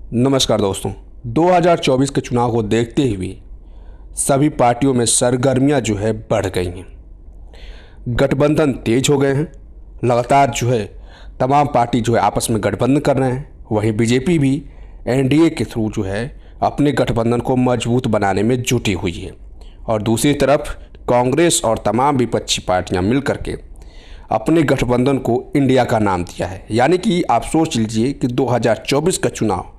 नमस्कार दोस्तों। 2024 के चुनाव को देखते हुए सभी पार्टियों में सरगर्मियां जो है बढ़ गई हैं। गठबंधन तेज हो गए हैं। लगातार जो है तमाम पार्टी जो है आपस में गठबंधन कर रहे हैं। वहीं बीजेपी भी एनडीए के थ्रू जो है अपने गठबंधन को मजबूत बनाने में जुटी हुई है। और दूसरी तरफ कांग्रेस और तमाम विपक्षी पार्टियां मिलकर के अपने गठबंधन को इंडिया का नाम दिया है। यानी कि आप सोच लीजिए कि 2024 का चुनाव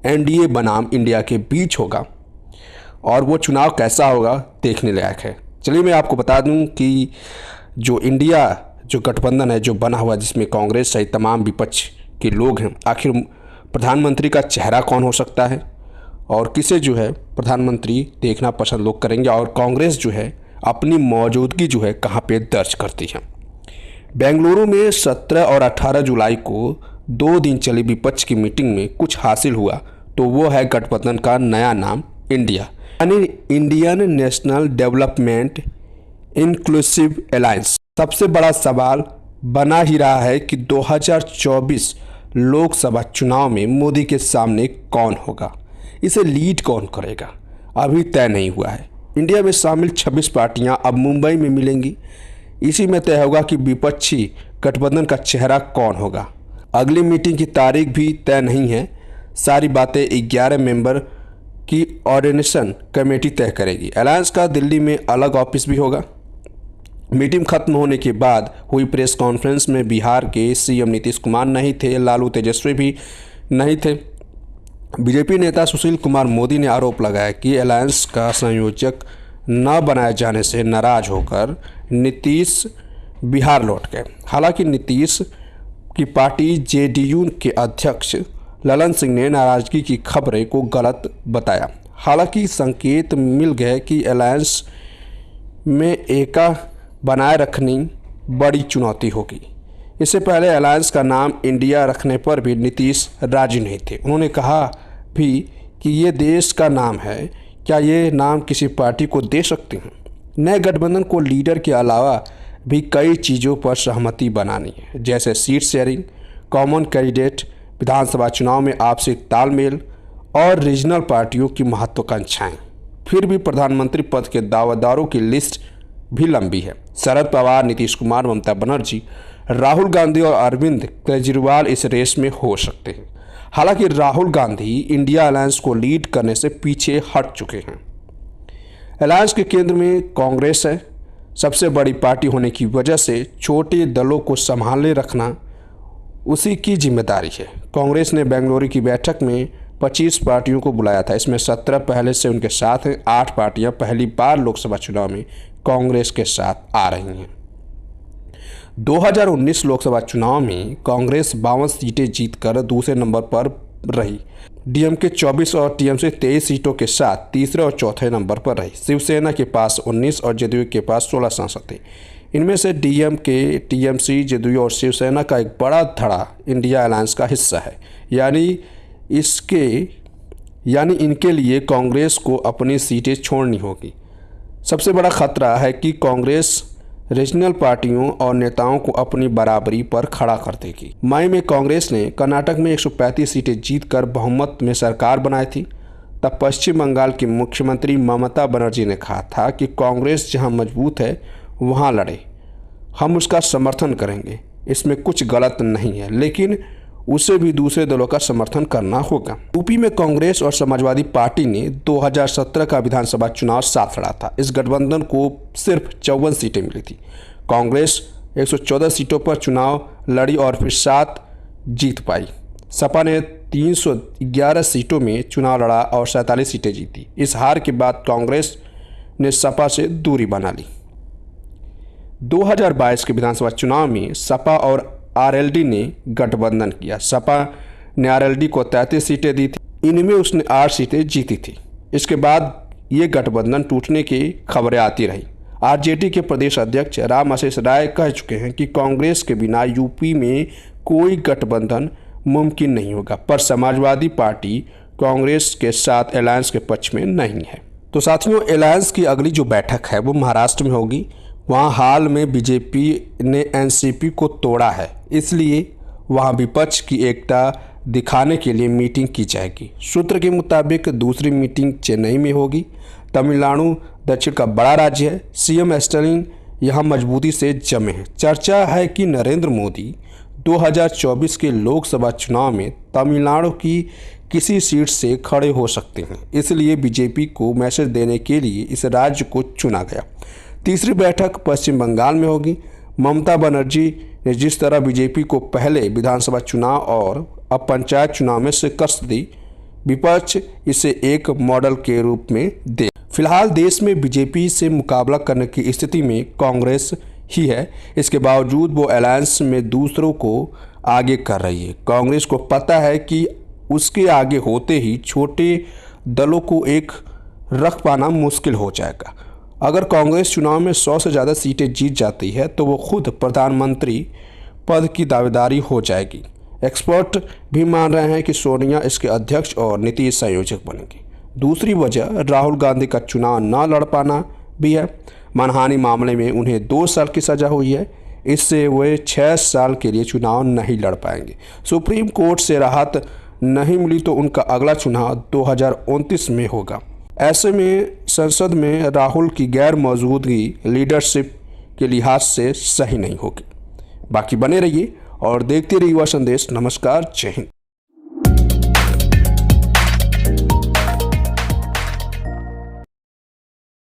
एनडीए बनाम इंडिया के बीच होगा और वो चुनाव कैसा होगा देखने लायक है। चलिए मैं आपको बता दूं कि जो इंडिया जो गठबंधन है जो बना हुआ, जिसमें कांग्रेस सहित तमाम विपक्ष के लोग हैं, आखिर प्रधानमंत्री का चेहरा कौन हो सकता है और किसे जो है प्रधानमंत्री देखना पसंद लोग करेंगे, और कांग्रेस जो है अपनी मौजूदगी जो है कहाँ पे दर्ज करती है। बेंगलुरु में 17 और 18 जुलाई को 2 दिन चली विपक्ष की मीटिंग में कुछ हासिल हुआ, तो वो है गठबंधन का नया नाम इंडिया, यानी Indian national development inclusive alliance. सबसे बड़ा सवाल बना ही रहा है कि 2024 लोकसभा चुनाव में मोदी के सामने कौन होगा, इसे लीड कौन करेगा, अभी तय नहीं हुआ है। इंडिया में शामिल 26 पार्टियां अब मुंबई में मिलेंगी। इसी में तय होगा कि विपक्षी गठबंधन का चेहरा कौन होगा। अगली मीटिंग की तारीख भी तय नहीं है। सारी बातें 11 मेंबर की ऑर्डिनेशन कमेटी तय करेगी। अलायंस का दिल्ली में अलग ऑफिस भी होगा। मीटिंग खत्म होने के बाद हुई प्रेस कॉन्फ्रेंस में बिहार के सीएम नीतीश कुमार नहीं थे, लालू तेजस्वी भी नहीं थे। बीजेपी नेता सुशील कुमार मोदी ने आरोप लगाया कि अलायंस का संयोजक न बनाए जाने से नाराज होकर नीतीश बिहार लौट गए। हालांकि नीतीश की पार्टी जेडीयू के अध्यक्ष ललन सिंह ने नाराजगी की खबरें को गलत बताया। हालांकि संकेत मिल गए कि अलायंस में एका बनाए रखनी बड़ी चुनौती होगी। इससे पहले अलायंस का नाम इंडिया रखने पर भी नीतीश राजी नहीं थे। उन्होंने कहा भी कि ये देश का नाम है, क्या ये नाम किसी पार्टी को दे सकते हैं। नए गठबंधन को लीडर के अलावा भी कई चीज़ों पर सहमति बनानी है, जैसे सीट शेयरिंग, कॉमन कैंडिडेट, विधानसभा चुनाव में आपसी तालमेल और रीजनल पार्टियों की महत्वाकांक्षाएं। फिर भी प्रधानमंत्री पद के दावेदारों की लिस्ट भी लंबी है। शरद पवार, नीतीश कुमार, ममता बनर्जी, राहुल गांधी और अरविंद केजरीवाल इस रेस में हो सकते हैं। हालांकि राहुल गांधी इंडिया अलायंस को लीड करने से पीछे हट चुके हैं। अलायंस के केंद्र में कांग्रेस है। सबसे बड़ी पार्टी होने की वजह से छोटे दलों को संभाले रखना उसी की जिम्मेदारी है। कांग्रेस ने बेंगलुरु की बैठक में 25 पार्टियों को बुलाया था। इसमें 17 पहले से उनके साथ हैं। 8 पार्टियां पहली बार लोकसभा चुनाव में कांग्रेस के साथ आ रही हैं। 2019 लोकसभा चुनाव में कांग्रेस 52 सीटें जीतकर दूसरे नंबर पर रही। डीएमके 24 और टीएमसी 23 सीटों के साथ तीसरे और चौथे नंबर पर रही। शिवसेना के पास 19 और जदयू के पास 16 सांसद थे। इनमें से डीएमके, टीएमसी, जदयू और शिवसेना का एक बड़ा धड़ा इंडिया अलायंस का हिस्सा है। यानी इनके लिए कांग्रेस को अपनी सीटें छोड़नी होगी। सबसे बड़ा खतरा है कि कांग्रेस रीजनल पार्टियों और नेताओं को अपनी बराबरी पर खड़ा कर देगी। मई में कांग्रेस ने कर्नाटक में 135 सीटें जीतकर बहुमत में सरकार बनाई थी। तब पश्चिम बंगाल की मुख्यमंत्री ममता बनर्जी ने कहा था कि कांग्रेस जहां मजबूत है वहां लड़े, हम उसका समर्थन करेंगे, इसमें कुछ गलत नहीं है, लेकिन उसे भी दूसरे दलों का समर्थन करना होगा। यूपी में कांग्रेस और समाजवादी पार्टी ने 2017 का विधानसभा चुनाव साथ लड़ा था। इस गठबंधन को सिर्फ 54 सीटें मिली थी। कांग्रेस 114 सीटों पर चुनाव लड़ी और फिर 7 जीत पाई। सपा ने 311 सीटों में चुनाव लड़ा और 47 सीटें जीती। इस हार के बाद कांग्रेस ने सपा से दूरी बना ली। 2022 के विधानसभा चुनाव में सपा और आरएलडी ने गठबंधन किया। सपा ने आरएलडी को 33 सीटें दी थी। इनमें उसने 8 सीटें जीती थी। इसके बाद ये गठबंधन टूटने की खबरें आती रही। आरजेडी के प्रदेश अध्यक्ष राम आशीष राय कह चुके हैं कि कांग्रेस के बिना यूपी में कोई गठबंधन मुमकिन नहीं होगा, पर समाजवादी पार्टी कांग्रेस के साथ अलायंस के पक्ष में नहीं है। तो साथियों, अलायंस की अगली जो बैठक है वो महाराष्ट्र में होगी। वहाँ हाल में बीजेपी ने एनसीपी को तोड़ा है, इसलिए वहाँ विपक्ष की एकता दिखाने के लिए मीटिंग की जाएगी। सूत्र के मुताबिक दूसरी मीटिंग चेन्नई में होगी। तमिलनाडु दक्षिण का बड़ा राज्य है। सीएम स्टालिन यहाँ मजबूती से जमे हैं। चर्चा है कि नरेंद्र मोदी 2024 के लोकसभा चुनाव में तमिलनाडु की किसी सीट से खड़े हो सकते हैं, इसलिए बीजेपी को मैसेज देने के लिए इस राज्य को चुना गया। तीसरी बैठक पश्चिम बंगाल में होगी। ममता बनर्जी ने जिस तरह बीजेपी को पहले विधानसभा चुनाव और अब पंचायत चुनाव में शिकस्त दी, विपक्ष इसे एक मॉडल के रूप में दे। फिलहाल देश में बीजेपी से मुकाबला करने की स्थिति में कांग्रेस ही है। इसके बावजूद वो अलायंस में दूसरों को आगे कर रही है। कांग्रेस को पता है कि उसके आगे होते ही छोटे दलों को एक रख पाना मुश्किल हो जाएगा। अगर कांग्रेस चुनाव में 100 से ज़्यादा सीटें जीत जाती है तो वो खुद प्रधानमंत्री पद की दावेदारी हो जाएगी। एक्सपर्ट भी मान रहे हैं कि सोनिया इसके अध्यक्ष और नीति संयोजक बनेंगी। दूसरी वजह राहुल गांधी का चुनाव न लड़ पाना भी है। मानहानि मामले में उन्हें 2 साल की सज़ा हुई है। इससे वे 6 साल के लिए चुनाव नहीं लड़ पाएंगे। सुप्रीम कोर्ट से राहत नहीं मिली तो उनका अगला चुनाव 2029 में होगा। ऐसे में संसद में राहुल की गैर मौजूदगी लीडरशिप के लिहाज से सही नहीं होगी। बाकी बने रहिए और देखते रहिए युवा संदेश। नमस्कार, जय हिंद।